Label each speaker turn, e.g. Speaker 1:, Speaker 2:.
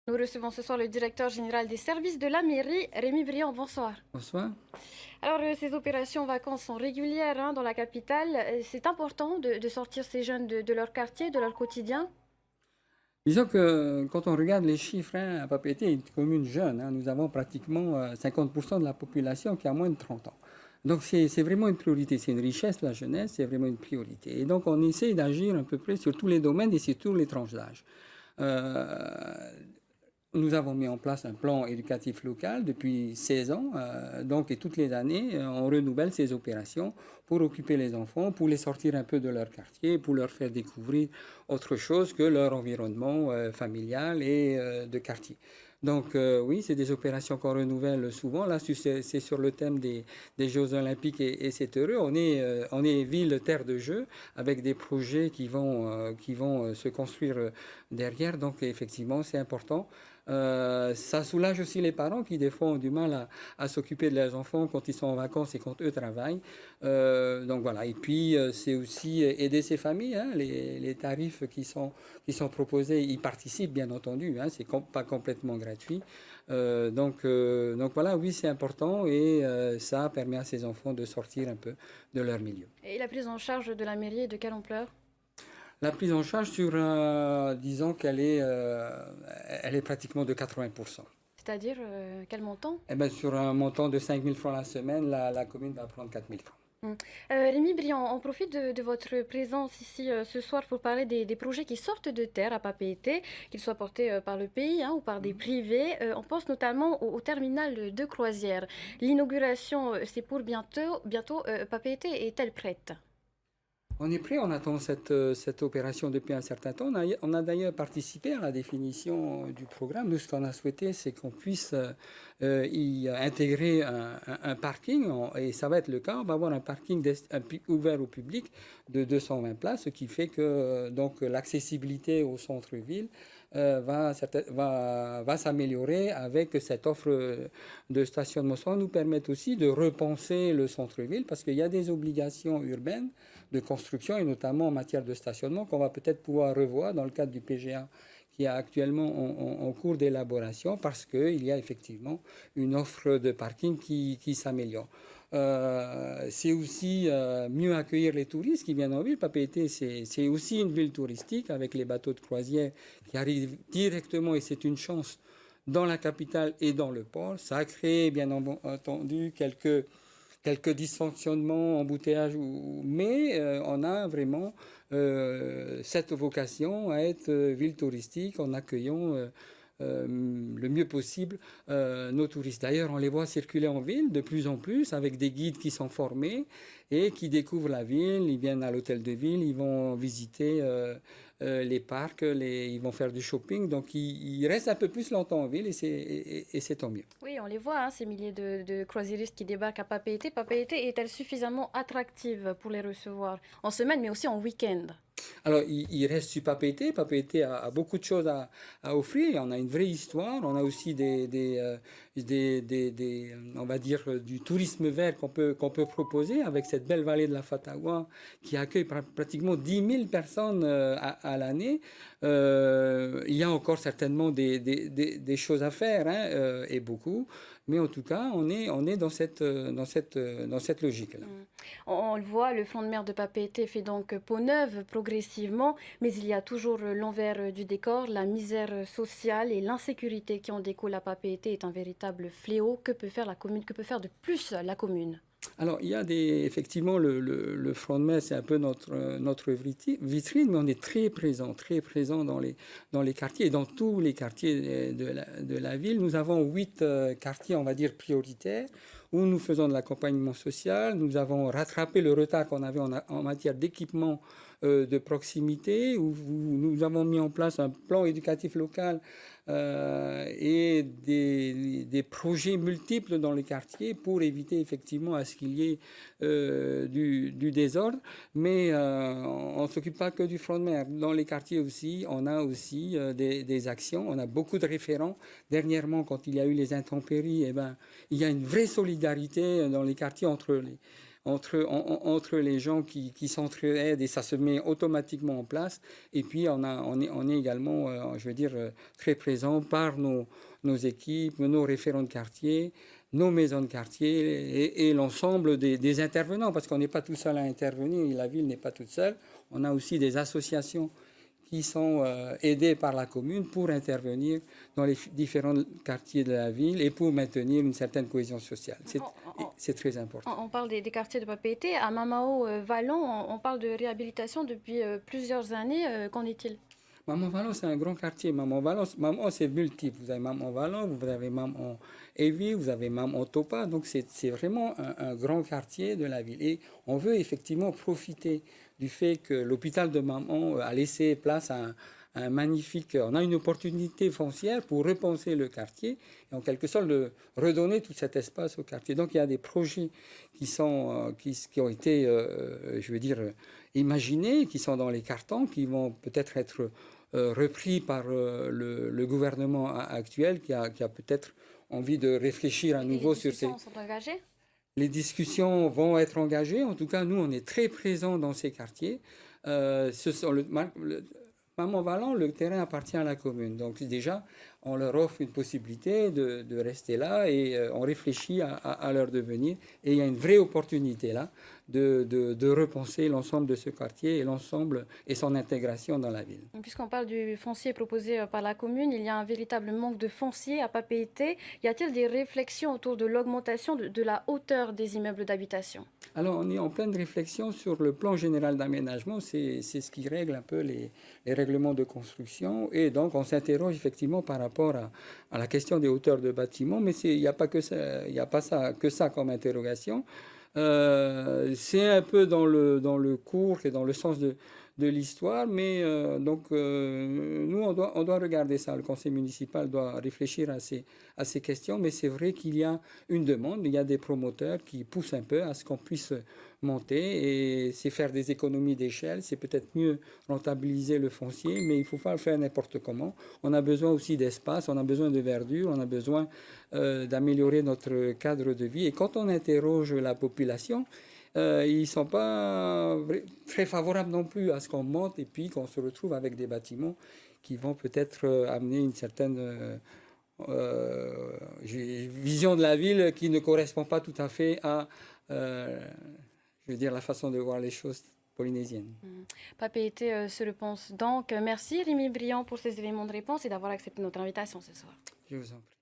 Speaker 1: Nous recevons ce soir le directeur général des services de la mairie, Rémi Briand. Bonsoir.
Speaker 2: Bonsoir.
Speaker 1: Alors, ces opérations vacances sont régulières dans la capitale. C'est important de sortir ces jeunes de leur quartier, de leur quotidien.
Speaker 2: Disons que quand on regarde les chiffres, à Papeete est une commune jeune. Nous avons pratiquement 50% de la population qui a moins de 30 ans. Donc c'est vraiment une priorité, c'est une richesse, la jeunesse, c'est vraiment une priorité. Et donc on essaie d'agir à peu près sur tous les domaines et sur tous les tranches d'âge. Euh, Nous avons mis en place un plan éducatif local depuis 16 ans. Donc, et toutes les années, on renouvelle ces opérations pour occuper les enfants, pour les sortir un peu de leur quartier, pour leur faire découvrir autre chose que leur environnement familial et de quartier. Donc, oui, c'est des opérations qu'on renouvelle souvent. Là, c'est sur le thème des Jeux Olympiques et c'est heureux. On est ville terre de jeu avec des projets qui vont se construire derrière. Donc, effectivement, c'est important. Ça soulage aussi les parents qui, des fois, ont du mal à s'occuper de leurs enfants quand ils sont en vacances et quand eux travaillent. Donc voilà. Et puis, c'est aussi aider ces familles. Les tarifs qui sont proposés, ils participent, bien entendu. C'est pas complètement gratuit. Donc voilà, oui, c'est important et ça permet à ces enfants de sortir un peu de leur milieu.
Speaker 1: Et la prise en charge de la mairie est de quelle ampleur?
Speaker 2: La prise en charge sur, disons elle est pratiquement de 80%.
Speaker 1: C'est-à-dire quel montant?
Speaker 2: Eh ben, sur un montant de 5 000 francs la semaine, la commune va prendre 4 000 francs.
Speaker 1: Hmm. Rémi Briand, on profite de votre présence ici ce soir pour parler des projets qui sortent de terre à Papeete, qu'ils soient portés par le pays ou par des privés. On pense notamment au terminal de croisière. L'inauguration, c'est pour bientôt. Papeete est-elle prête?
Speaker 2: On est prêt, on attend cette opération depuis un certain temps. On a d'ailleurs participé à la définition du programme. Nous, ce qu'on a souhaité, c'est qu'on puisse y intégrer un parking, et ça va être le cas. On va avoir un parking ouvert au public de 220 places, ce qui fait que donc l'accessibilité au centre-ville va s'améliorer avec cette offre de stationnement. Ça va nous permettre aussi de repenser le centre-ville parce qu'il y a des obligations urbaines de construction et notamment en matière de stationnement qu'on va peut-être pouvoir revoir dans le cadre du PGA qui est actuellement en cours d'élaboration parce qu'il y a effectivement une offre de parking qui s'améliore. C'est aussi mieux accueillir les touristes qui viennent en ville. Papeete, c'est aussi une ville touristique avec les bateaux de croisière qui arrivent directement et c'est une chance dans la capitale et dans le port. Ça a créé bien entendu quelques dysfonctionnements, embouteillages, mais on a vraiment cette vocation à être ville touristique en accueillant le mieux possible nos touristes. D'ailleurs, on les voit circuler en ville de plus en plus avec des guides qui sont formés et qui découvrent la ville. Ils viennent à l'hôtel de ville, ils vont visiter les parcs, ils vont faire du shopping. Donc, ils restent un peu plus longtemps en ville et c'est tant mieux.
Speaker 1: Oui, on les voit, ces milliers de croisiéristes qui débarquent à Papeete. Papeete est-elle suffisamment attractive pour les recevoir en semaine, mais aussi en week-end?
Speaker 2: Alors, il reste sur Papeete. Papeete a beaucoup de choses à offrir. On a une vraie histoire. On a aussi on va dire, du tourisme vert qu'on peut proposer avec cette belle vallée de la Fatawa qui accueille pratiquement 10 000 personnes à l'année. Il y a encore certainement des choses à faire et beaucoup. Mais en tout cas, on est dans cette logique-là.
Speaker 1: On le voit, le front de mer de Papeete fait donc peau neuve progressivement, mais il y a toujours l'envers du décor, la misère sociale et l'insécurité qui en découle à Papeete est un véritable fléau. Que peut faire la commune? Que peut faire de plus la commune?
Speaker 2: Alors, il y a effectivement, le front de mer, c'est un peu notre vitrine, mais on est très présent dans les quartiers et dans tous les quartiers de la ville. Nous avons 8 quartiers, on va dire, prioritaires où nous faisons de l'accompagnement social. Nous avons rattrapé le retard qu'on avait en matière d'équipement de proximité, où nous avons mis en place un plan éducatif local et des projets multiples dans les quartiers pour éviter effectivement à ce qu'il y ait du désordre. Mais on ne s'occupe pas que du front de mer. Dans les quartiers aussi, on a aussi des actions. On a beaucoup de référents. Dernièrement, quand il y a eu les intempéries, il y a une vraie solidarité dans les quartiers entre les gens qui s'entraident et ça se met automatiquement en place. Et puis on est également, je veux dire, très présent par nos équipes, nos référents de quartier, nos maisons de quartier et l'ensemble des intervenants, parce qu'on n'est pas tout seul à intervenir, la ville n'est pas toute seule. On a aussi des associations qui sont aidés par la commune pour intervenir dans les différents quartiers de la ville et pour maintenir une certaine cohésion sociale. C'est très important.
Speaker 1: On parle des quartiers de Papeete. À Mamao, Vallon, on parle de réhabilitation depuis plusieurs années. Qu'en est-il?
Speaker 2: Maman Vallon, c'est un grand quartier. Maman Vallon, c'est multiple. Vous avez Maman Vallon, vous avez Maman Evie, vous avez Maman Topa. Donc, c'est vraiment un grand quartier de la ville. Et on veut effectivement profiter du fait que l'hôpital de Maman a laissé place à un magnifique... On a une opportunité foncière pour repenser le quartier et en quelque sorte redonner tout cet espace au quartier. Donc, il y a des projets qui ont été, je veux dire, imaginés, qui sont dans les cartons, qui vont peut-être être repris par le gouvernement actuel qui a peut-être envie de réfléchir à nouveau sur ces...
Speaker 1: Les discussions sont engagées?
Speaker 2: Les discussions vont être engagées. En tout cas, nous, on est très présents dans ces quartiers. Maman Vallon, le terrain appartient à la commune. Donc déjà, on leur offre une possibilité de rester là et on réfléchit à leur devenir. Et il y a une vraie opportunité là de repenser l'ensemble de ce quartier et l'ensemble et son intégration dans la ville.
Speaker 1: Puisqu'on parle du foncier proposé par la commune, il y a un véritable manque de foncier à Papeete. Y a-t-il des réflexions autour de l'augmentation de la hauteur des immeubles d'habitation?
Speaker 2: Alors, on est en pleine réflexion sur le plan général d'aménagement. C'est ce qui règle un peu les règlements de construction. Et donc, on s'interroge effectivement par rapport à la question des hauteurs de bâtiments. Mais il n'y a pas que ça comme interrogation. C'est un peu dans le cours et dans le sens de l'histoire, mais nous, on doit regarder ça. Le conseil municipal doit réfléchir à ces questions, mais c'est vrai qu'il y a une demande, il y a des promoteurs qui poussent un peu à ce qu'on puisse monter, et c'est faire des économies d'échelle, c'est peut-être mieux rentabiliser le foncier, mais il ne faut pas le faire n'importe comment. On a besoin aussi d'espace, on a besoin de verdure, on a besoin d'améliorer notre cadre de vie, et quand on interroge la population, ils ne sont pas très favorables non plus à ce qu'on monte et puis qu'on se retrouve avec des bâtiments qui vont peut-être amener une certaine vision de la ville qui ne correspond pas tout à fait à je veux dire, la façon de voir les choses polynésiennes.
Speaker 1: Papeete se le pense donc. Merci Rémi Briand pour ces éléments de réponse et d'avoir accepté notre invitation ce soir.
Speaker 2: Je vous en prie.